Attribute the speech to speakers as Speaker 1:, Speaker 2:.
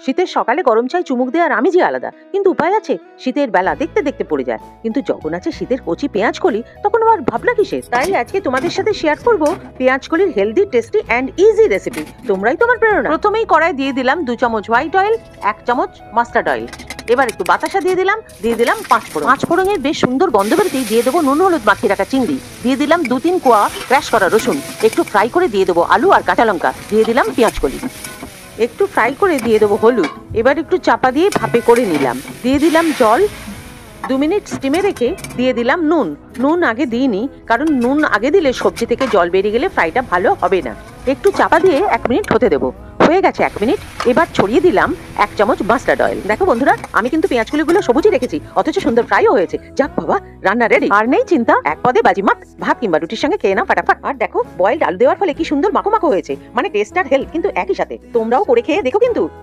Speaker 1: শীতের সকালে গরম চাই চুমুক দেওয়ার আমেজই আলাদা, কিন্তু উপায় আছে? শীতের বেলা দেখতে দেখতে পড়ে যায়, কিন্তু যখন আছে শীতের কচি পেঁয়াজ কলি, তখন আবার ভাবনা কিসের? তাই আজকে তোমাদের সাথে শেয়ার করব পেঁয়াজ কলির healthy, tasty and easy recipe. তোমরাই তোমার প্রেরণা। প্রথমেই কড়াই দিয়ে দিলাম 2 চামচ হোয়াইট অয়েল, 1 চামচ মাস্টার্ড অয়েল। এবার একটু বাতাসা দিয়ে দিলাম 5 ফোড়ন। 5 ফোড়নের বেশ সুন্দর গন্ধ বেরোতেই দিয়ে দেবো নুন হলুদ মাখিয়ে রাখা চিংড়ি, দিয়ে দিলাম 2-3 কোয়া ক্র্যাশ করা রসুন, একটু ফ্রাই করে দিয়ে দেবো আলু আর কাঁচা লঙ্কা, দিয়ে দিলাম পেঁয়াজ কলি, একটু ফ্রাই করে দিয়ে দেবো হলুদ। এবার একটু চাপা দিয়ে ভাপে করে নিলাম, দিয়ে দিলাম জল, 2 মিনিট স্টিমে রেখে দিয়ে দিলাম নুন আগে দিইনি, কারণ নুন আগে দিলে সবজি থেকে জল বেরিয়ে গেলে ফ্রাইটা ভালো হবে না। একটু চাপা দিয়ে 1 মিনিট হতে দেবো। হয়ে গেছে 1 মিনিট। এবার ছড়িয়ে দিলাম 1 চামচ মাস্টার্ড অয়েল। দেখো বন্ধুরা, আমি কিন্তু পেঁয়াজগুলো সবুজই রেখেছি, অথচ সুন্দর ফ্রাইও হয়েছে। যাক বাবা, রান্না রেডি। আর নেই চিন্তা, এক পদে বাজিমাত। ভাত কিংবা রুটির সঙ্গে খেয়ে নাও ফাটাফাট। আর দেখো, বয়েলড আলু দেওয়ার ফলে কি সুন্দর মাখো মাখো হয়েছে, মানে টেস্ট আর হেলথ কিন্তু একই সাথে। তোমরাও করে খেয়ে দেখো কিন্তু।